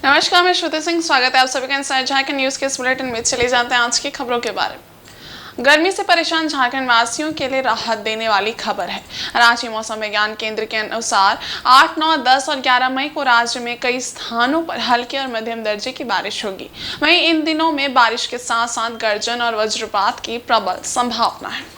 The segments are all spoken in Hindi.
नमस्कार, मैं श्रुति सिंह। स्वागत है आप सभी का इनसाइड झारखंड न्यूज के इस बुलेटिन में। चले जाते हैं आज की खबरों के बारे में। गर्मी से परेशान झारखंड वासियों के लिए राहत देने वाली खबर है। रांची मौसम विज्ञान केंद्र के अनुसार 8, 9, 10 और 11 मई को राज्य में कई स्थानों पर हल्के और मध्यम दर्जे की बारिश होगी। वहीं इन दिनों में बारिश के साथ साथ गर्जन और वज्रपात की प्रबल संभावना है।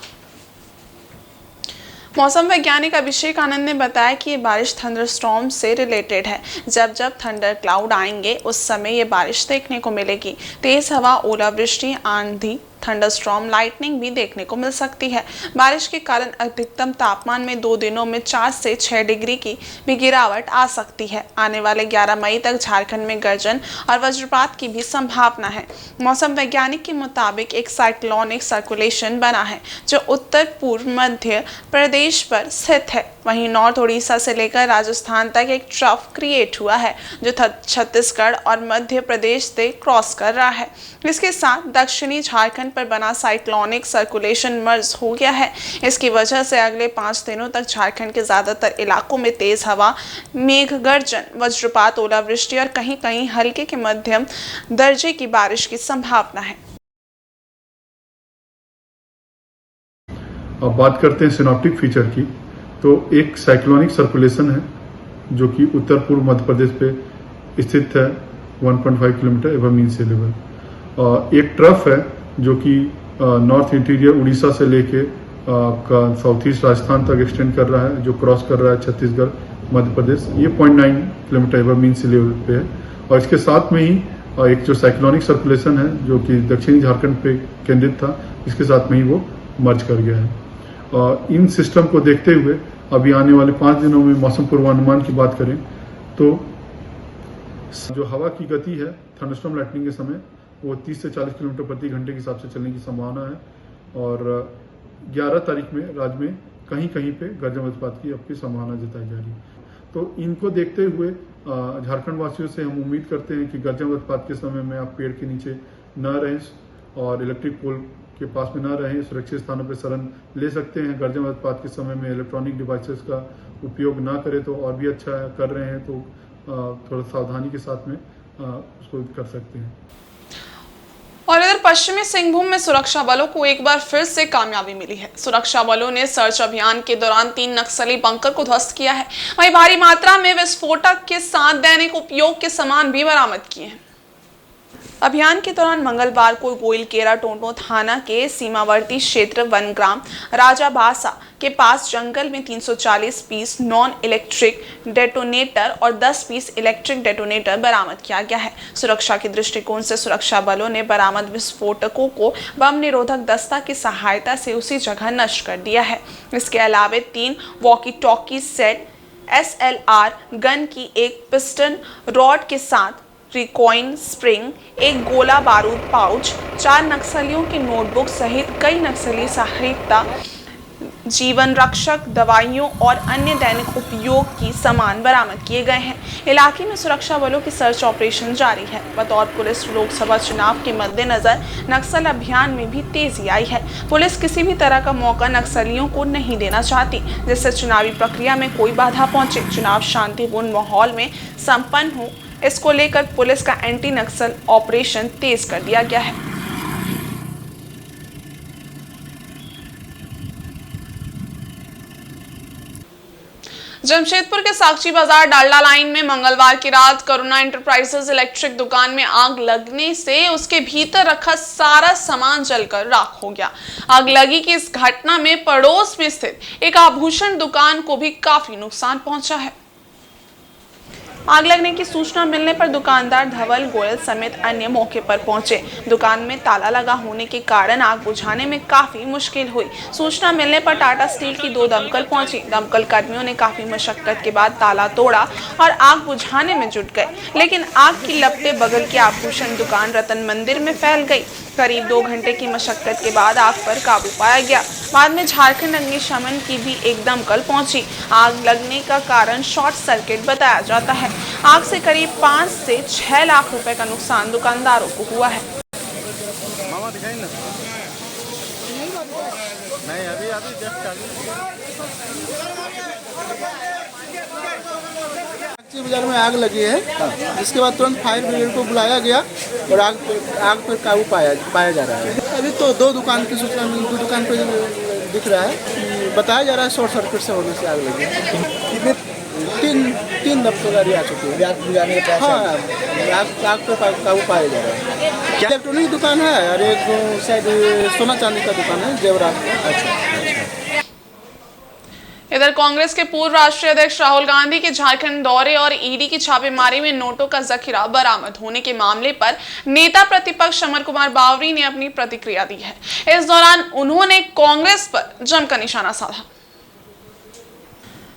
मौसम वैज्ञानिक अभिषेक आनंद ने बताया कि ये बारिश थंडरस्टॉर्म से रिलेटेड है। जब जब थंडर क्लाउड आएंगे उस समय ये बारिश देखने को मिलेगी। तेज हवा, ओलावृष्टि, आंधी, थंडरस्टॉर्म, लाइटनिंग भी देखने को मिल सकती है। बारिश के कारण अधिकतम तापमान में 2 दिनों में 4 से 6 डिग्री की भी गिरावट आ सकती है। आने वाले 11 मई तक झारखंड में गर्जन और वज्रपात की भी संभावना है। मौसम वैज्ञानिक के मुताबिक एक साइक्लोनिक सर्कुलेशन बना है जो उत्तर पूर्व मध्य प्रदेश पर स्थित है। वहीं नॉर्थ उड़ीसा से लेकर राजस्थान तक एक ट्रफ क्रिएट हुआ है जो छत्तीसगढ़ और मध्य प्रदेश से क्रॉस कर रहा है। इसके साथ दक्षिणी झारखंड पर बना साइक्लोनिक सर्कुलेशन मर्ज हो गया है। इसकी वजह से अगले 5 दिनों तक झारखंड के ज्यादातर इलाकों में तेज हवा, मेघ गर्जन, वज्रपात, ओलावृष्टि और कहीं कहीं हल्के के मध्यम दर्जे की बारिश की संभावना है। अब बात करते हैं सिनॉप्टिक फीचर की, तो एक साइक्लोनिक सर्कुलेशन है जो कि उत्तर पूर्व मध्य प्रदेश पे स्थित है 1.5 किलोमीटर एबव मीन सी लेवल। एक ट्रफ है जो कि नॉर्थ इंटीरियर उड़ीसा से लेके साउथ ईस्ट राजस्थान तक एक्सटेंड कर रहा है, जो क्रॉस कर रहा है छत्तीसगढ़, मध्य प्रदेश। ये 0.9 किलोमीटर एबव मीन सी लेवल पे है। और इसके साथ में ही एक जो साइक्लोनिक सर्कुलेशन है जो कि दक्षिणी झारखंड पे केंद्रित था, इसके साथ में ही वो मर्ज कर गया है। इन सिस्टम को देखते हुए अभी आने वाले 5 दिनों में मौसम पूर्वानुमान की बात करें तो जो हवा की गति है थंडरस्टॉर्म लाइटनिंग के समय वो 30 से 40 किलोमीटर प्रति घंटे के हिसाब से चलने की संभावना है। और 11 तारीख में राज्य में कहीं कहीं पे गर्जन वज्रपात की आपकी संभावना जताई जा रही है। तो इनको देखते हुए झारखंड वासियों से हम उम्मीद करते हैं कि गर्जन वज्रपात के समय में आप पेड़ के नीचे न रहें और इलेक्ट्रिक पोल के पास में ना रहें, सुरक्षित स्थानों पर शरण ले सकते हैं। गर्जन वज्रपात के समय में इलेक्ट्रॉनिक डिवाइसेस का उपयोग ना करें तो और भी अच्छा है, कर रहे हैं तो थोड़ा सावधानी के साथ में उसको कर सकते हैं। और इधर पश्चिमी सिंहभूम में सुरक्षा बलों को एक बार फिर से कामयाबी मिली है। सुरक्षा बलों ने सर्च अभियान के दौरान 3 नक्सली बंकर को ध्वस्त किया है। वहीं भारी मात्रा में विस्फोटक के साथ दैनिक उपयोग के सामान भी बरामद किए हैं। अभियान के दौरान मंगलवार को गोइलकेरा टोंटो थाना के सीमावर्ती क्षेत्र वनग्राम राजाबासा के पास जंगल में 340 पीस नॉन इलेक्ट्रिक डेटोनेटर और 10 पीस इलेक्ट्रिक डेटोनेटर बरामद किया गया है। सुरक्षा के दृष्टिकोण से सुरक्षा बलों ने बरामद विस्फोटकों को बम निरोधक दस्ता की सहायता से उसी जगह नष्ट कर दिया है। इसके अलावा 3 walkie talkie set, SLR gun की एक पिस्टन रॉड के साथ रिकॉइन स्प्रिंग, एक गोला बारूद पाउच, 4 नक्सलियों की नोटबुक सहित कई नक्सली सहायता, जीवन रक्षक दवाइयों और अन्य दैनिक उपयोग की सामान बरामद किए गए हैं। इलाके में सुरक्षा बलों की सर्च ऑपरेशन जारी है। बतौर पुलिस लोकसभा चुनाव के मद्देनजर नक्सल अभियान में भी तेजी आई है। पुलिस किसी भी तरह का मौका नक्सलियों को नहीं देना चाहती जिससे चुनावी प्रक्रिया में कोई बाधा पहुंचे। चुनाव शांतिपूर्ण माहौल में संपन्न हो, इसको लेकर पुलिस का एंटी नक्सल ऑपरेशन तेज कर दिया गया है। जमशेदपुर के साक्षी बाजार डालडा लाइन में मंगलवार की रात करुणा एंटरप्राइजेज इलेक्ट्रिक दुकान में आग लगने से उसके भीतर रखा सारा सामान जलकर राख हो गया। आग लगी की इस घटना में पड़ोस में स्थित एक आभूषण दुकान को भी काफी नुकसान पहुंचा है। आग लगने की सूचना मिलने पर दुकानदार धवल गोयल समेत अन्य मौके पर पहुंचे। दुकान में ताला लगा होने के कारण आग बुझाने में काफी मुश्किल हुई। सूचना मिलने पर टाटा स्टील की 2 दमकल पहुंची। दमकल कर्मियों ने काफी मशक्कत के बाद ताला तोड़ा और आग बुझाने में जुट गए, लेकिन आग की लपटें बगल की आभूषण दुकान रतन मंदिर में फैल गई। करीब 2 घंटे की मशक्कत के बाद आग पर काबू पाया गया। बाद में झारखंड अग्निशमन की भी एक दमकल पहुंची। आग लगने का कारण शॉर्ट सर्किट बताया जाता है। आग से करीब 5 से 6 लाख रुपए का नुकसान दुकानदारों को हुआ है। मामा दिखाई ना? नहीं, अभी जस्ट बाजार में आग लगी है, जिसके बाद तुरंत फायर ब्रिगेड को बुलाया गया और आग पर काबू पाया जा रहा है। अभी तो दो दुकान की सूचना मिली, दो दुकान पर दिख रहा है, बताया जा रहा है शॉर्ट सर्किट से होने से आग लगी है। तीन दफ्तर गाड़ी आ चुकी है, आग बुझाने के। हाँ, आग पर काबू पाया जा रहा है। इलेक्ट्रॉनिक दुकान है और एक शायद सोना चांदी का दुकान है, जेवरात। अच्छा। इधर कांग्रेस के पूर्व राष्ट्रीय अध्यक्ष राहुल गांधी के झारखंड दौरे और ईडी की छापेमारी में नोटों का जखीरा बरामद होने के मामले पर नेता प्रतिपक्ष अमर कुमार बावरी ने अपनी प्रतिक्रिया दी है। इस दौरान उन्होंने कांग्रेस पर जमकर निशाना साधा।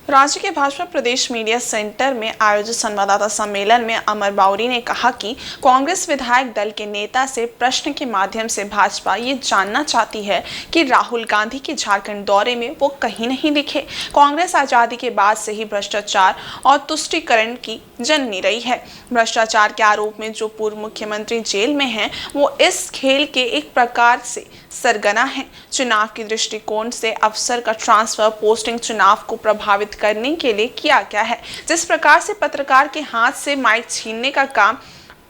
राज्य के भाजपा प्रदेश मीडिया सेंटर में आयोजित संवाददाता सम्मेलन में अमर बावरी ने कहा कि कांग्रेस विधायक दल के नेता से प्रश्न के माध्यम से भाजपा ये जानना चाहती है कि राहुल गांधी के झारखंड दौरे में वो कहीं नहीं दिखे। कांग्रेस आजादी के बाद से ही भ्रष्टाचार और तुष्टीकरण की जननी रही है। भ्रष्टाचार के आरोप में जो पूर्व मुख्यमंत्री जेल में हैं, वो इस खेल के एक प्रकार से सरगना है। चुनाव की दृष्टिकोण से अफसर का ट्रांसफर पोस्टिंग चुनाव को प्रभावित करने के लिए किया गया है। जिस प्रकार से पत्रकार के हाथ से माइक छीनने का काम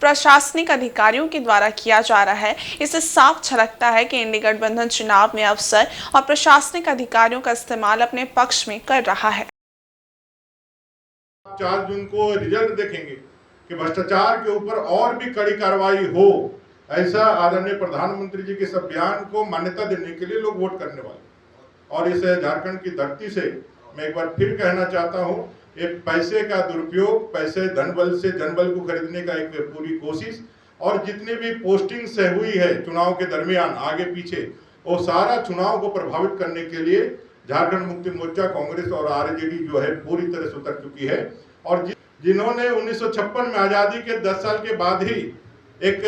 प्रशासनिक अधिकारियों के द्वारा किया जा रहा है, इससे साफ झलकता है कि इंडी गठबंधन चुनाव में अफसर और प्रशासनिक अधिकारियों का इस्तेमाल अपने पक्ष में कर रहा है। 4 जून को रिजल्ट देखेंगे कि भ्रष्टाचार के ऊपर और भी कड़ी कार्रवाई हो, ऐसा आदरणीय प्रधानमंत्री जी के इस अभियान को मान्यता देने के लिए लोग वोट करने वाले। और इस झारखंड की धरती से मैं एक बार फिर कहना चाहता हूं, एक पैसे का दुरुपयोग, पैसे धनबल से जनबल को खरीदने का एक पूरी कोशिश, और जितनी भी पोस्टिंग से हुई है चुनाव के दरमियान आगे पीछे, वो सारा चुनाव को प्रभावित करने के लिए झारखंड मुक्ति मोर्चा, कांग्रेस और आरजेडी जो है पूरी तरह से उतर चुकी है। और जिन्होंने 1956 में आजादी के 10 साल के बाद ही एक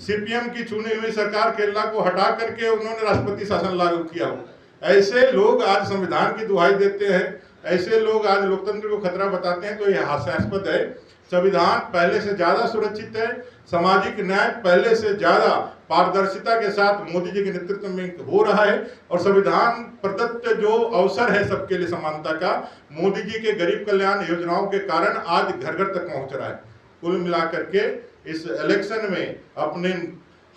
सीपीएम की चुनी हुई सरकार केरला को हटा करके उन्होंने राष्ट्रपति शासन लागू किया हो, ऐसे लोग आज संविधान की दुहाई देते हैं, ऐसे लोग आज लोकतंत्र को खतरा बताते हैं, तो यह हास्यास्पद है। संविधान पहले से ज्यादा सुरक्षित है, सामाजिक न्याय पहले से ज्यादा पारदर्शिता के साथ मोदी जी के नेतृत्व में हो रहा है, और संविधान प्रदत्त जो अवसर है सबके लिए समानता का, मोदी जी के गरीब कल्याण योजनाओं के कारण आज घर घर तक पहुंच रहा है। कुल मिलाकर के इस इलेक्शन में अपने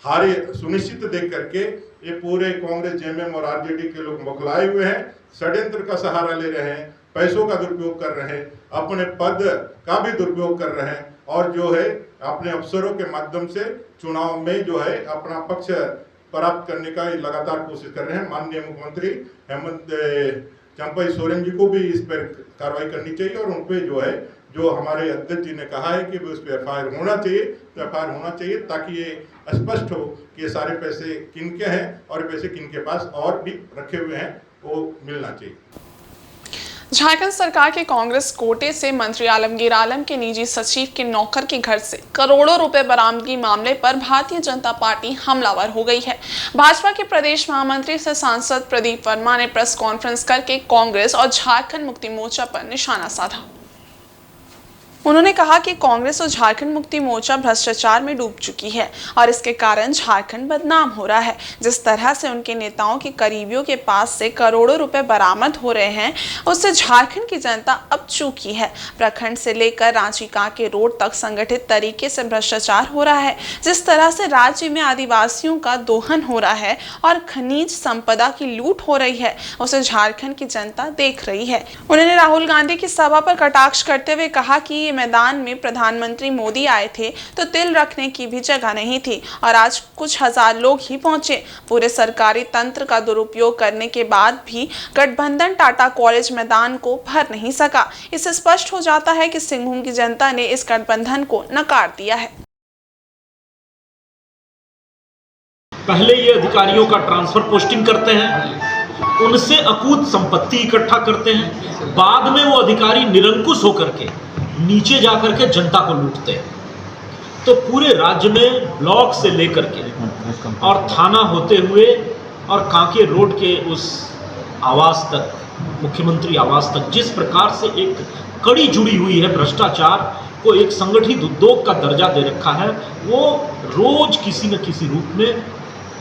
हारे सुनिश्चित देख करके ये पूरे कांग्रेस, जेएमएम और आरजेडी के लोग बौखलाए हुए हैं, षड्यंत्र का सहारा ले रहे हैं, पैसों का दुरुपयोग कर रहे हैं, अपने पद का भी दुरुपयोग कर रहे हैं, और जो है अपने अफसरों के माध्यम से चुनाव में जो है अपना पक्ष प्राप्त करने का लगातार कोशिश कर रहे हैं। माननीय मुख्यमंत्री हेमंत चंपाई सोरेन जी को भी इस पर कार्रवाई करनी चाहिए, और उन पर जो है जो हमारे अध्यक्ष जी ने कहा है कि उस पर एफआईआर होना चाहिए, तो एफआईआर होना चाहिए, ताकि ये स्पष्ट हो कि ये सारे पैसे किनके हैं और पैसे किनके पास और भी रखे हुए हैं, वो मिलना चाहिए। झारखंड सरकार के कांग्रेस कोटे से मंत्री आलमगीर आलम के निजी सचिव के नौकर के घर से करोड़ों रुपए बरामदगी मामले पर भारतीय जनता पार्टी हमलावर हो गई है। भाजपा के प्रदेश महामंत्री से सांसद प्रदीप वर्मा ने प्रेस कॉन्फ्रेंस करके कांग्रेस और झारखंड मुक्ति मोर्चा पर निशाना साधा। उन्होंने कहा कि कांग्रेस और झारखंड मुक्ति मोर्चा भ्रष्टाचार में डूब चुकी है और इसके कारण झारखंड बदनाम हो रहा है। जिस तरह से उनके नेताओं के करीबियों के पास से करोड़ों रुपए बरामद हो रहे हैं, उससे झारखंड की जनता अब चूकी है। प्रखंड से लेकर रांची कांके रोड तक संगठित तरीके से भ्रष्टाचार हो रहा है। जिस तरह से राज्य में आदिवासियों का दोहन हो रहा है और खनिज संपदा की लूट हो रही है, उसे झारखंड की जनता देख रही है। उन्होंने राहुल गांधी की सभा पर कटाक्ष करते हुए कहा कि मैदान में प्रधानमंत्री मोदी आए थे तो तिल रखने की भी जगह नहीं थी और आज कुछ हजार लोग ही पहुंचे। पूरे सरकारी तंत्र का दुरुपयोग करने के बाद भी गठबंधन टाटा कॉलेज मैदान को भर नहीं सका। इससे स्पष्ट हो जाता है कि सिंहभूम की जनता ने इस गठबंधन को नकार दिया है। पहले ये अधिकारियों का ट्रांसफर पोस्टिंग करते हैं, उनसे अकूत संपत्ति इकट्ठा करते हैं, बाद में वो अधिकारी निरंकुश होकर के नीचे जाकर के जनता को लूटते हैं। तो पूरे राज्य में ब्लॉक से लेकर के और थाना होते हुए और कांके रोड के उस आवास तक, मुख्यमंत्री आवास तक, जिस प्रकार से एक कड़ी जुड़ी हुई है, भ्रष्टाचार को एक संगठित उद्योग का दर्जा दे रखा है, वो रोज किसी न किसी रूप में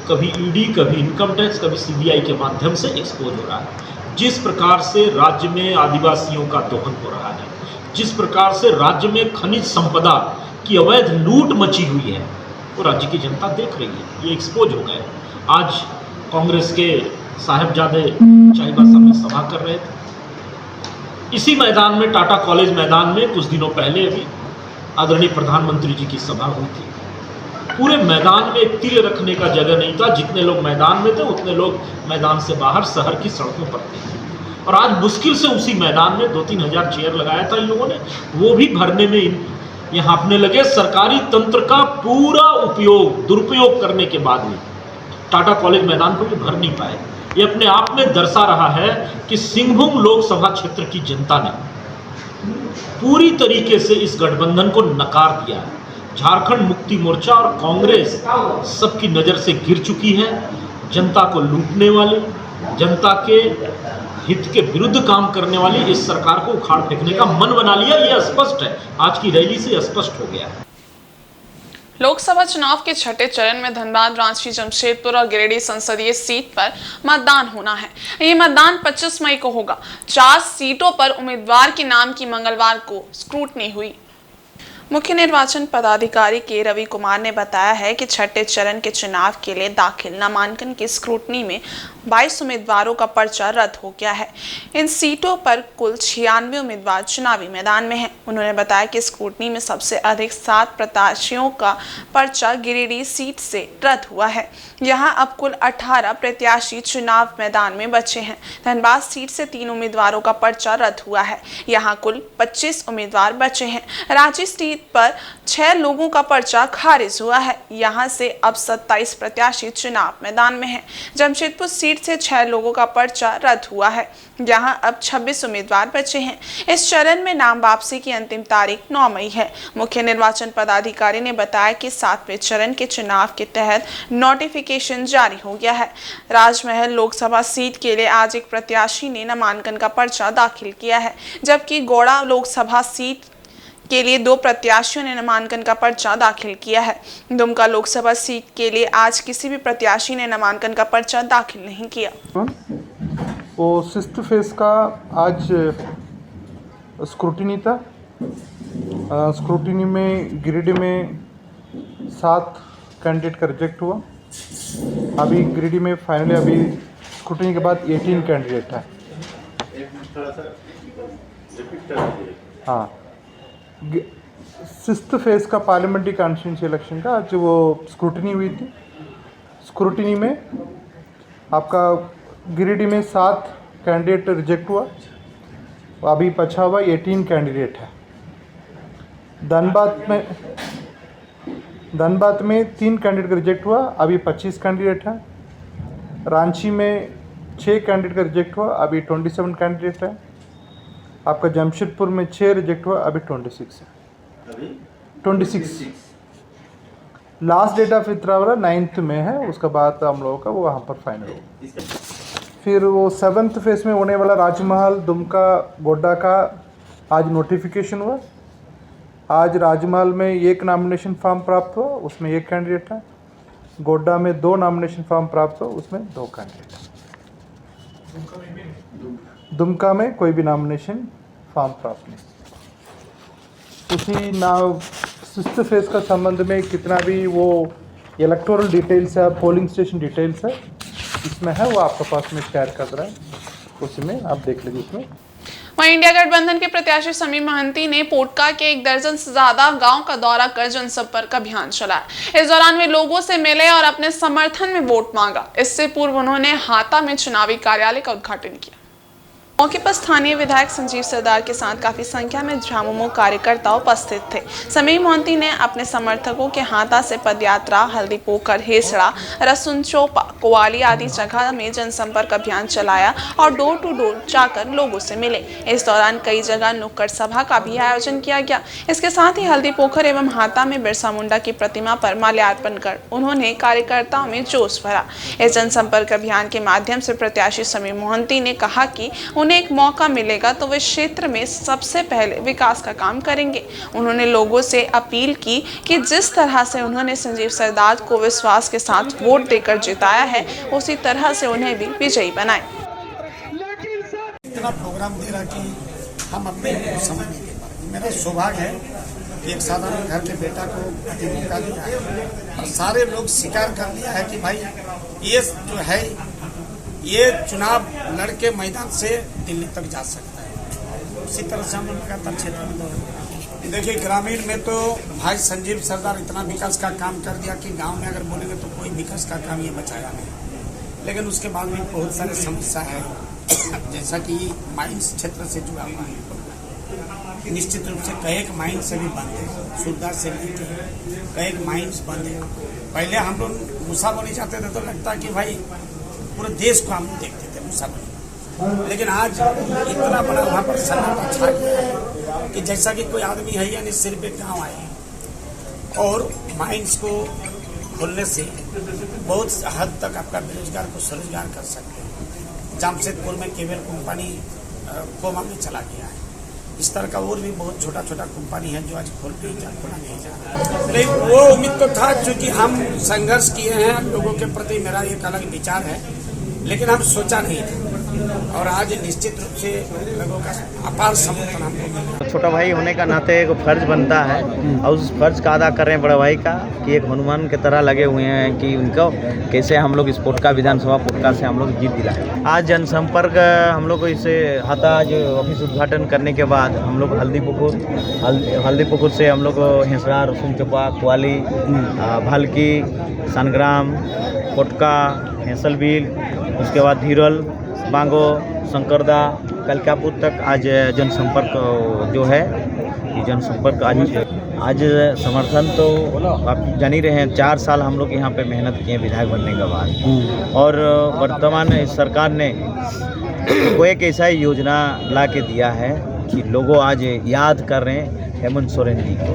कभी ईडी, कभी इनकम टैक्स, कभी सीबीआई के माध्यम से एक्सपोज हो रहा है। जिस प्रकार से राज्य में आदिवासियों का दोहन हो रहा है, जिस प्रकार से राज्य में खनिज संपदा की अवैध लूट मची हुई है, वो राज्य की जनता देख रही है। ये एक्सपोज हो गए। आज कांग्रेस के साहिबजादे चाईबासा में सभा कर रहे थे। इसी मैदान में, टाटा कॉलेज मैदान में, कुछ दिनों पहले अभी आदरणीय प्रधानमंत्री जी की सभा हुई थी। पूरे मैदान में एक तिल रखने का जगह नहीं था। जितने लोग मैदान में थे उतने लोग मैदान से बाहर शहर की सड़कों पर थे। और आज मुश्किल से उसी मैदान में 2-3 हज़ार चेयर लगाया था इन लोगों ने, वो भी भरने में ये हाँफने लगे। सरकारी तंत्र का पूरा दुरुपयोग करने के बाद भी टाटा कॉलेज मैदान को भी भर नहीं पाए। ये अपने आप में दर्शा रहा है कि सिंहभूम लोकसभा क्षेत्र की जनता ने पूरी तरीके से इस गठबंधन को नकार दिया है। झारखंड मुक्ति मोर्चा और कांग्रेस सबकी नज़र से गिर चुकी है। जनता को लूटने वाली, जनता के हित के विरुद्ध काम करने वाली इस सरकार को उखाड़ फेंकने का मन बना लिया। यह स्पष्ट है, आज की रैली से स्पष्ट हो गया है। लोकसभा चुनाव के छठे चरण में धनबाद, रांची, जमशेदपुर और गिरिडीह संसदीय सीट पर मतदान होना है। ये मतदान 25 मई को होगा। 4 सीटों पर उम्मीदवार के नाम की मंगलवार को स्क्रूटनी हुई। मुख्य निर्वाचन पदाधिकारी के रवि कुमार ने बताया है कि छठे चरण के चुनाव के लिए दाखिल नामांकन की स्क्रूटनी में 22 उम्मीदवारों का पर्चा रद्द हो गया है। इन सीटों पर कुल 96 उम्मीदवार चुनावी मैदान में हैं। उन्होंने बताया कि स्क्रूटनी में सबसे अधिक 7 प्रत्याशियों का पर्चा गिरिडीह सीट से रद्द हुआ है। यहाँ अब कुल 18 प्रत्याशी चुनाव मैदान में बचे हैं। धनबाद सीट से 3 उम्मीदवारों का पर्चा रद्द हुआ है। यहाँ कुल 25 उम्मीदवार बचे हैं। रांची सीट पर 6 लोगों का पर्चा खारिज हुआ है। यहाँ से अब 27 प्रत्याशी चुनाव मैदान में हैं। जमशेदपुर सीट से 6 लोगों का पर्चा रद्द हुआ है। यहाँ अब 26 उम्मीदवार बचे हैं। इस चरण में नाम वापसी की अंतिम तारीख 9 मई है। मुख्य निर्वाचन पदाधिकारी ने बताया कि 7वें चरण के चुनाव के तहत नोटिफिकेशन जारी हो गया है। राजमहल लोकसभा सीट के लिए आज एक प्रत्याशी ने नामांकन का पर्चा दाखिल किया है, जबकि गौड़ा लोकसभा सीट के लिए 2 प्रत्याशियों ने नामांकन का पर्चा दाखिल किया है। दुमका लोकसभा सीट के लिए आज किसी भी प्रत्याशी ने नामांकन का पर्चा दाखिल नहीं किया। वो 6th फेज का आज स्क्रूटिनी था। स्क्रूटिनी में गिरिडीह में 7 कैंडिडेट का रिजेक्ट हुआ। अभी गिरिडीह में फाइनली अभी स्क्रूटिनी के बाद 18 कैंडिडेट है। हाँ, 6th फेज का पार्लियामेंट्री कॉन्स्टिट्यूंसी इलेक्शन का आज वो स्क्रूटिनी हुई थी। स्क्रूटिनी में आपका गिरिडीह में 7 कैंडिडेट रिजेक्ट हुआ। अभी बचा हुआ 18 कैंडिडेट है। धनबाद में 3 कैंडिडेट का रिजेक्ट हुआ। अभी 25 कैंडिडेट है। रांची में 6 कैंडिडेट का रिजेक्ट हुआ। अभी 27 कैंडिडेट है। आपका जमशेदपुर में 6 रिजेक्ट हुआ। अभी 26 है। 26 last date of withdrawal 9th में है। उसके बाद हम लोगों का वो वहाँ पर फाइनल होगा। फिर वो 7th फेज में होने वाला राजमहल, दुमका, गोड्डा का आज नोटिफिकेशन हुआ। आज राजमहल में 1 नॉमिनेशन फॉर्म प्राप्त हुआ, उसमें 1 कैंडिडेट है। गोड्डा में 2 नॉमिनेशन फॉर्म प्राप्त हुआ, उसमें 2 कैंडिडेट है। दुमका में कोई भी नॉमिनेशन फॉर्म प्राप्त नहीं। उसी 6th फेज का संबंध में कितना भी वो इलेक्टोरल डिटेल्स है, पोलिंग स्टेशन डिटेल्स है, इसमें है, वो आपके पास में शेयर कर रहा है। उसी में आप देख लीजिए। इसमें वहीं इंडिया गठबंधन के प्रत्याशी समीर महंती ने पोटका के 1 दर्जन से ज्यादा गांव का दौरा कर जनसंपर्क अभियान चलाया। इस दौरान वे लोगों से मिले और अपने समर्थन में वोट मांगा। इससे पूर्व उन्होंने हाता में चुनावी कार्यालय का उद्घाटन किया। मौके पर स्थानीय विधायक संजीव सरदार के साथ काफी संख्या में झामुमो कार्यकर्ता उपस्थित थे। समीर मोहंती ने अपने समर्थकों के हाथा से पदयात्रा, हल्दी पोखर, हेसड़ा, रसुन चौपा, कोवाली आदि जगह में जनसंपर्क अभियान चलाया और डोर टू डोर जाकर लोगों से मिले। इस दौरान कई जगह नुक्कड़ सभा का भी आयोजन किया गया। इसके साथ ही हल्दी पोखर एवं हाथा में बिरसा मुंडा की प्रतिमा पर माल्यार्पण कर उन्होंने कार्यकर्ताओं में जोश भरा। इस जनसंपर्क अभियान के माध्यम से प्रत्याशी समीर मोहंती ने कहा कि एक मौका मिलेगा तो वे क्षेत्र में सबसे पहले विकास का काम करेंगे। उन्होंने लोगों से अपील की कि जिस तरह से उन्होंने संजीव सरदार को विश्वास के साथ वोट देकर जिताया है, उसी तरह से उन्हें भी विजयी बनाएं। इतना प्रोग्राम दे रहा कि हम अपने को समय नहीं दे पा रहे। मेरा सौभाग्य है कि एक साधारण घर के बेटा को मौका दिया है और सारे लोग स्वीकार कर लिया है कि भाई ये जो है ये चुनाव लड़के मैदान से दिल्ली तक जा सकता है। उसी तरह से हम लोग लगातार क्षेत्र में देखिए, ग्रामीण में तो भाई संजीव सरदार इतना विकास का काम कर दिया कि गांव में अगर बोलेंगे तो कोई विकास का काम ये बचाया नहीं। लेकिन उसके बाद भी बहुत सारे समस्या है, जैसा कि माइंस क्षेत्र से जुड़ा हुआ है। निश्चित रूप से कई एक माइंस से भी बंद है, सुरदा से लेकर कई एक माइंस बंद है। पहले हम लोग मुसाफरी जाते थे तो लगता कि भाई पूरे देश को हम देखते थे मुसाफरी, लेकिन आज इतना बड़ा वहाँ पर सन्नाटा छा गया है कि जैसा कि कोई आदमी है यानी सिर्फ एक गाँव आए और माइंस को खोलने से बहुत हद तक आपका बेरोजगार को स्वरोजगार कर सकते हैं। जमशेदपुर में केबल कंपनी कोमा में चला गया है। इस तरह का और भी बहुत छोटा छोटा कंपनी है जो आज खोल के खोला नहीं जा रहा। लेकिन वो उम्मीद तो था, क्योंकि हम संघर्ष किए हैं लोगों के प्रति, मेरा एक अलग विचार है, लेकिन हम सोचा नहीं था और आज निश्चित रूप से लोगों का अपार समर्थन हमको मिला। छोटा भाई होने का नाते एक फर्ज बनता है और उस फर्ज का अदा कर रहे हैं बड़ा भाई का, कि एक हनुमान की तरह लगे हुए हैं कि उनको कैसे हम लोग इस पोटका विधानसभा पोटका से हम लोग जीत दिलाए। आज जनसंपर्क हम लोग इसे हाथा आज ऑफिस उद्घाटन करने के बाद हम लोग हल्दीपुकुर से हम लोग हिंसरा, रसुनचोपा, कुआली, भालकी, सनग्राम, पोटका, हेंसलबिल, उसके बाद धीरल, बांगो, शंकरदा, कलकापुर तक आज जनसंपर्क जो है ये जनसंपर्क आज समर्थन तो आप जान ही रहे हैं। 4 साल हम लोग यहाँ पे मेहनत किए विधायक बनने के बाद, और वर्तमान इस सरकार ने कोई एक ऐसा योजना ला के दिया है कि लोगों आज याद कर रहे हैं हेमंत सोरेन जी को,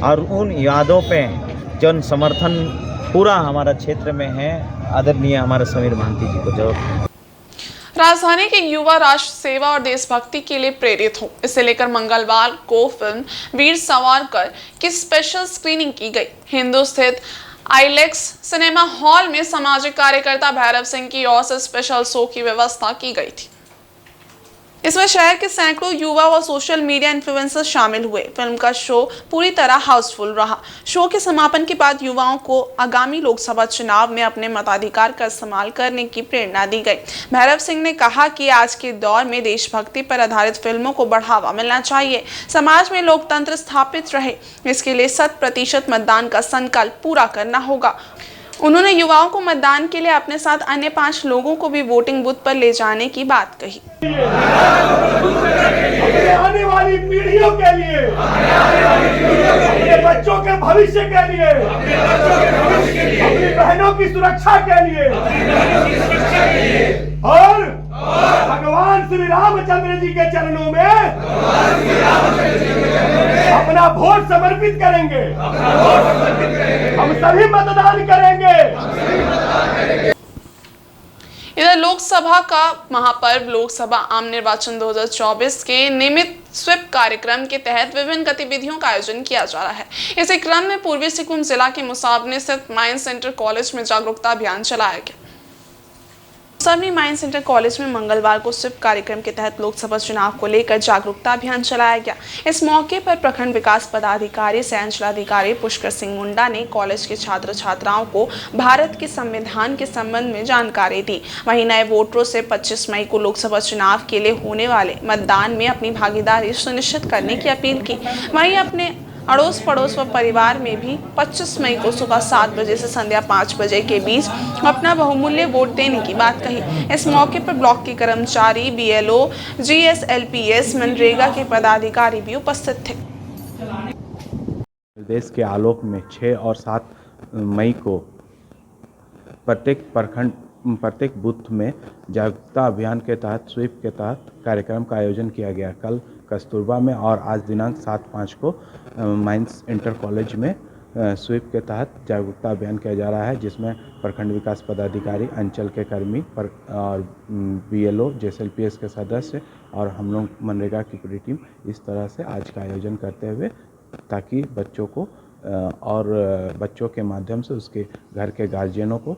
और उन यादों पे जन समर्थन पूरा हमारा क्षेत्र में है। आदरणीय हमारे समीर महांती जी को जो राजधानी के युवा राष्ट्र सेवा और देशभक्ति के लिए प्रेरित हो, इसे लेकर मंगलवार को फिल्म वीर सावरकर की स्पेशल स्क्रीनिंग की गई। हिंदू स्थित आइलेक्स सिनेमा हॉल में सामाजिक कार्यकर्ता भैरव सिंह की ओर से स्पेशल शो की व्यवस्था की गई थी। इसमें शहर के सैकड़ों युवा व सोशल मीडिया इन्फ्लुएंसर्स शामिल हुए। फिल्म का शो पूरी तरह हाउसफुल रहा। शो के समापन के बाद युवाओं को आगामी लोकसभा चुनाव में अपने मताधिकार का इस्तेमाल करने की प्रेरणा दी गई। भैरव सिंह ने कहा कि आज के दौर में देशभक्ति पर आधारित फिल्मों को बढ़ावा मिलना चाहिए, समाज में लोकतंत्र स्थापित रहे, इसके लिए 100% मतदान का संकल्प पूरा करना होगा। उन्होंने युवाओं को मतदान के लिए अपने साथ अन्य 5 लोगों को भी वोटिंग बूथ पर ले जाने की बात कही। आने वाली पीढ़ियों के लिए, अपने बच्चों के भविष्य के लिए, अपनी बहनों की सुरक्षा के लिए और भगवान श्री रामचंद्र जी के चरणों में अपना वोट समर्पित करेंगे। हम सभी मतदान करेंगे। इधर लोकसभा का महापर्व लोकसभा आम निर्वाचन 2024 के नियमित स्वीप कार्यक्रम के तहत विभिन्न गतिविधियों का आयोजन किया जा रहा है। इसी क्रम में पूर्वी सिंहभूम जिला के मुसाबनी स्थित माइंस सेंटर कॉलेज में जागरूकता अभियान चलाया गया। मुसाबनी माइंस सेंटर कॉलेज में मंगलवार को स्वीप कार्यक्रम के तहत लोकसभा चुनाव को लेकर जागरूकता अभियान चलाया गया। इस मौके पर प्रखंड विकास पदाधिकारी सह अंचलाधिकारी पुष्कर सिंह मुंडा ने कॉलेज के छात्र छात्राओं को भारत के संविधान के संबंध में जानकारी दी। वहीं नए वोटरों से 25 मई को लोकसभा चुनाव के लिए होने वाले मतदान में अपनी भागीदारी सुनिश्चित करने की अपील की। वहीं अपने अड़ोस पड़ोस व परिवार में भी 25 मई को सुबह 7 बजे से संध्या 5 बजे के बीच अपना बहुमूल्य वोट देने की बात कही। इस मौके पर ब्लॉक के कर्मचारी, BLO, GSLPS, मनरेगा के पदाधिकारी भी उपस्थित थे। देश के आलोक में 6 और 7 मई को प्रत्येक प्रखंड, प्रत्येक बूथ में जागरूकता अभियान के तहत स्वीप के तहत कार्यक्रम का आयोजन किया गया। कल कस्तूरबा में और आज दिनांक 7/5 को माइंस इंटर कॉलेज में स्वीप के तहत जागरूकता अभियान किया जा रहा है, जिसमें प्रखंड विकास पदाधिकारी, अंचल के कर्मी और BLO, JSLPS के सदस्य और हम लोग मनरेगा की पूरी टीम इस तरह से आज का आयोजन करते हुए, ताकि बच्चों को और बच्चों के माध्यम से उसके घर के गार्जियनों को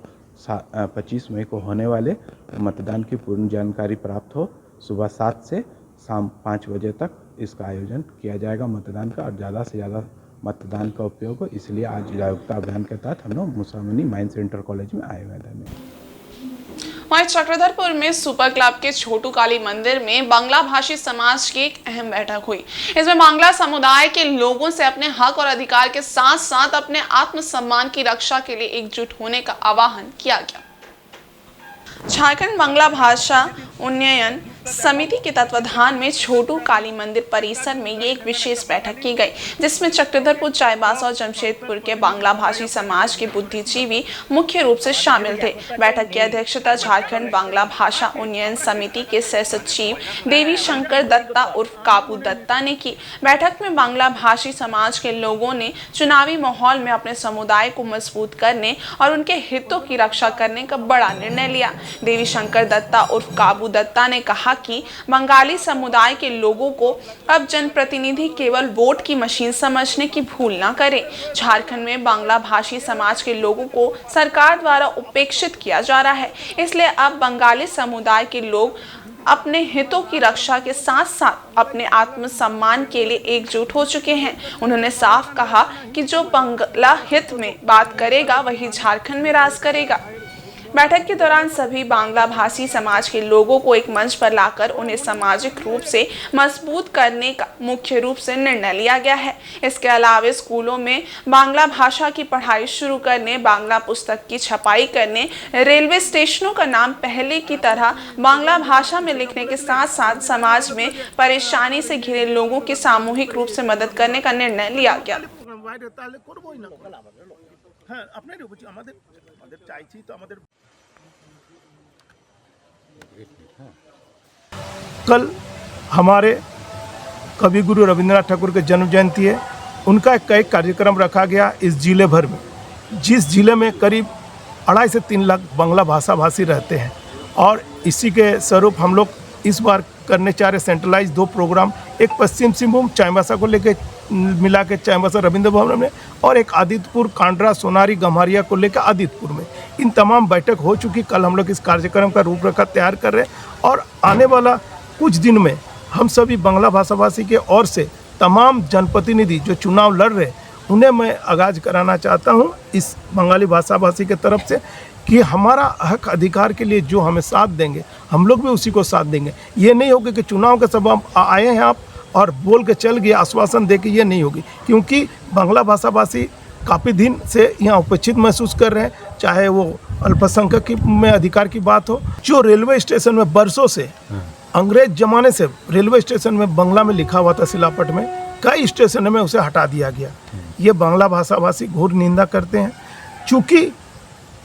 25 मई को होने वाले मतदान की पूर्ण जानकारी प्राप्त हो सुबह 7 से शाम 5 बजे तक इसका आयोजन किया जाएगा मतदान का, और ज़्यादा से ज़्यादा मतदान का उपयोग हो, इसलिए आज जागरूकता अभियान के तहत हम लोग मुसामनी माइंस इंटर कॉलेज में आए हुए हैं। धन्यवाद। वहीं चक्रधरपुर में सुपर क्लब के छोटू काली मंदिर में बांग्ला भाषी समाज की एक अहम बैठक हुई। इसमें बांग्ला समुदाय के लोगों से अपने हक और अधिकार के साथ साथ अपने आत्मसम्मान की रक्षा के लिए एकजुट होने का आह्वान किया गया। झारखंड बांग्ला भाषा उन्नयन समिति के तत्वाधान में छोटू काली मंदिर परिसर में ये एक विशेष बैठक की गई, जिसमें चक्रधरपुर, चाईबासा और जमशेदपुर के बांग्ला भाषी समाज के बुद्धिजीवी मुख्य रूप से शामिल थे। बैठक की अध्यक्षता झारखंड बांग्ला भाषा उन्नयन समिति के सह सचिव देवी शंकर दत्ता उर्फ काबू दत्ता ने की। बैठक में बांग्ला भाषी समाज के लोगों ने चुनावी माहौल में अपने समुदाय को मजबूत करने और उनके हितों की रक्षा करने का बड़ा निर्णय लिया। देवी शंकर दत्ता उर्फ काबू दत्ता ने कहा कि बंगाली समुदाय के लोगों को अब जनप्रतिनिधि केवल वोट की मशीन समझने की भूल न करें। झारखंड में बांग्ला भाषी समाज के लोगों को सरकार द्वारा उपेक्षित किया जा रहा है, इसलिए अब बंगाली समुदाय के लोग अपने हितों की रक्षा के साथ साथ अपने आत्मसम्मान के लिए एकजुट हो चुके हैं। उन्होंने साफ कहा कि जो बांग्ला हित में बात करेगा वही झारखंड में राज करेगा। बैठक के दौरान सभी बांग्ला भाषी समाज के लोगों को एक मंच पर लाकर उन्हें सामाजिक रूप से मजबूत करने का मुख्य रूप से निर्णय लिया गया है। इसके अलावा स्कूलों में बांग्ला भाषा की पढ़ाई शुरू करने, बांग्ला पुस्तक की छपाई करने, रेलवे स्टेशनों का नाम पहले की तरह बांग्ला भाषा में लिखने के साथ साथ समाज में परेशानी से घिरे लोगों की सामूहिक रूप से मदद करने का निर्णय लिया गया। कल हमारे कवि गुरु रविंद्रनाथ ठाकुर के जन्म जयंती है। उनका कई कार्यक्रम रखा गया इस जिले भर में, जिस जिले में करीब 2.5 से 3 लाख बांग्ला भाषा भाषी रहते हैं। और इसी के स्वरूप हम लोग इस बार करने चाह रहे सेंट्रलाइज 2 प्रोग्राम, एक पश्चिम सिंहभूम चाईबासा को लेकर मिला के चाईबासा रविंद्र भवन में, और एक आदित्यपुर, कांड्रा, सोनारी, गम्हारिया को लेकर आदित्यपुर में। इन तमाम बैठक हो चुकी। कल हम लोग इस कार्यक्रम का रूपरेखा तैयार कर रहे हैं और आने वाला कुछ दिन में हम सभी बांग्ला भाषा भाषी के ओर से तमाम जनप्रतिनिधि जो चुनाव लड़ रहे उन्हें मैं आगाज कराना चाहता हूं इस बंगाली भाषा भाषी के तरफ से कि हमारा हक अधिकार के लिए जो हमें साथ देंगे हम लोग भी उसी को साथ देंगे। ये नहीं होगा कि चुनाव के सब आए हैं आप और बोल के चल गए, आश्वासन दे के, ये नहीं होगी। क्योंकि बांग्ला भाषा भाषी काफ़ी दिन से यहाँ उपेक्षित महसूस कर रहे हैं, चाहे वो अल्पसंख्यक में अधिकार की बात हो। जो रेलवे स्टेशन में बरसों से अंग्रेज जमाने से रेलवे स्टेशन में बांग्ला में लिखा हुआ था सिलापट में, कई स्टेशन में उसे हटा दिया गया। ये बांग्ला भाषा भाषी घोर निंदा करते हैं। चूँकि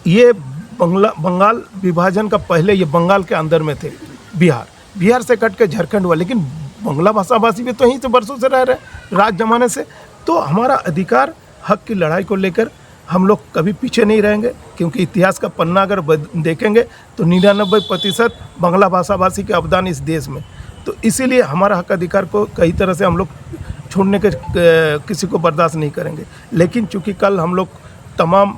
ये बंगाल विभाजन का पहले ये बंगाल के अंदर में थे, बिहार से कट के झारखंड हुआ, लेकिन बांग्ला भाषा भाषी भी तो यहीं से बरसों से रह रहे राज जमाने से। तो हमारा अधिकार हक की लड़ाई को लेकर हम लोग कभी पीछे नहीं रहेंगे, क्योंकि इतिहास का पन्ना अगर देखेंगे तो 99% बांग्ला भाषा भाषी के अवदान इस देश में। तो इसीलिए हमारा हक अधिकार को कई तरह से हम लोग छोड़ने के किसी को बर्दाश्त नहीं करेंगे। लेकिन चूँकि कल हम लोग तमाम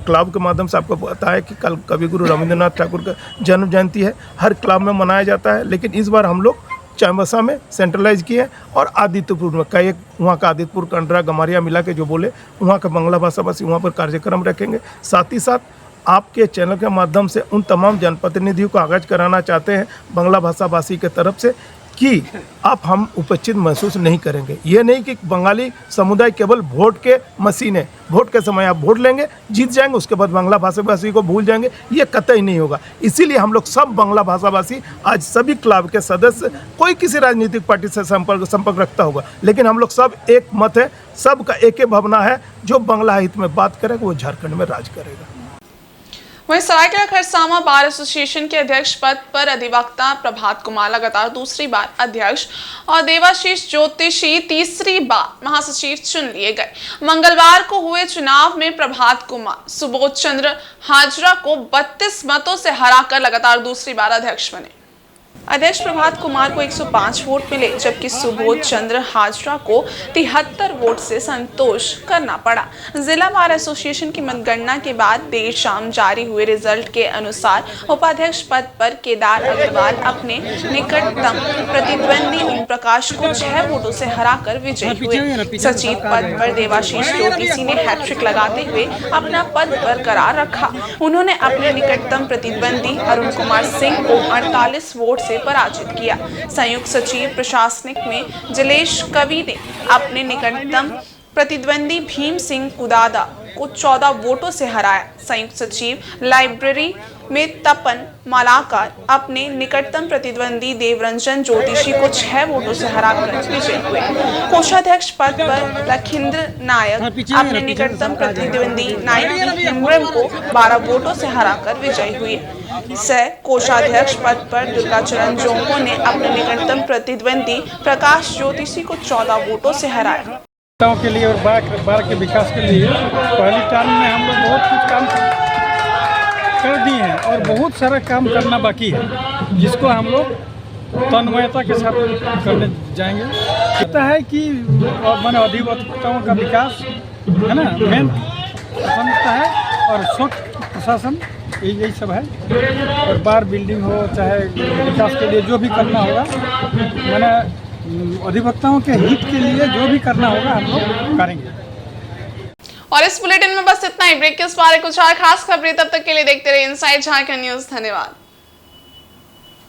क्लब के माध्यम से आपको बताया कि कल कवि गुरु रविंद्रनाथ ठाकुर का जन्म जयंती है, हर क्लब में मनाया जाता है, लेकिन इस बार हम लोग चाईबासा में सेंट्रलाइज किए और आदित्यपुर में कई वहाँ का आदित्यपुर, कंडरा, गम्हारिया मिला के जो बोले वहाँ का बांग्ला भाषा भाषी वहाँ पर कार्यक्रम रखेंगे। साथ ही साथ आपके चैनल के माध्यम से उन तमाम जनप्रतिनिधियों को आगाज कराना चाहते हैं बांग्ला भाषा भाषी के तरफ से कि आप हम उपेक्षित महसूस नहीं करेंगे। ये नहीं कि बंगाली समुदाय केवल वोट के मशीन है, वोट के समय आप वोट लेंगे, जीत जाएंगे, उसके बाद बांग्ला भाषा भाषी को भूल जाएंगे, ये कतई नहीं होगा। इसीलिए हम लोग सब बांग्ला भाषा भाषी आज सभी क्लब के सदस्य, कोई किसी राजनीतिक पार्टी से संपर्क रखता होगा, लेकिन हम लोग सब एक मत है, सबका एक ही भावना है, जो बांग्ला हित में बात करेगा वो झारखंड में राज करेगा। वहीं सरायकेला खरसावां बार एसोसिएशन के अध्यक्ष पद पर अधिवक्ता प्रभात कुमार लगातार दूसरी बार अध्यक्ष और देवाशीष ज्योतिषी तीसरी बार महासचिव चुन लिए गए। मंगलवार को हुए चुनाव में प्रभात कुमार सुबोध चंद्र हाजरा को 32 मतों से हराकर लगातार दूसरी बार अध्यक्ष बने। अध्यक्ष प्रभात कुमार को 105 वोट मिले, जबकि सुबोध चंद्र हाजरा को 73 वोट से संतोष करना पड़ा। जिला बार एसोसिएशन की मतगणना के बाद देर शाम जारी हुए रिजल्ट के अनुसार उपाध्यक्ष पद पर केदार अग्रवाल अपने निकटतम प्रतिद्वंदी ओम प्रकाश को 6 वोटों से हराकर विजयी हुए। सचिव पद पर देवाशीष ज्योतिषी ने हैट्रिक लगाते हुए अपना पद बरकरार रखा। उन्होंने अपने निकटतम प्रतिद्वंदी अरुण कुमार सिंह को 48 वोट से पराजित किया। संयुक्त सचिव प्रशासनिक में जिलेश कवि ने अपने निकटतम प्रतिद्वंदी भीम सिंह कुदादा को 14 वोटों से हराया। संयुक्त सचिव लाइब्रेरी में तपन मालाकार अपने निकटतम प्रतिद्वंदी देवरंजन ज्योतिषी को 6 वोटों से हराकर विजयी हुए। कोषाध्यक्ष पद पर लखिंद्र नायक अपने निकटतम प्रतिद्वंदी नायक हिमरम को 12 वोटों से हराकर विजयी हुए। सह कोषाध्यक्ष पद पर दुर्गाचरण जोंको ने अपने निकटतम प्रतिद्वंदी प्रकाश ज्योतिषी को 14 वोटों से हराया। के लिए और बार के विकास के लिए पहली टर्म में हम लोग बहुत कुछ काम कर दिए हैं और बहुत सारा काम करना बाकी है, जिसको हम लोग तन्मयता के साथ करने जाएंगे। कहता है कि मानव अधिवक्ताओं का विकास है ना, मेन समझता है, और स्वच्छ प्रशासन यही सब है। और बार बिल्डिंग हो चाहे विकास के लिए जो भी करना होगा, मैंने अधिवक्ताओं के हित के लिए जो भी करना होगा हम लोग करेंगे। और इस बुलेटिन में बस इतना ही। ब्रेक के इस बारे कुछ और खास खबरें, तब तक के लिए देखते रहिए इनसाइड झारखंड न्यूज। धन्यवाद।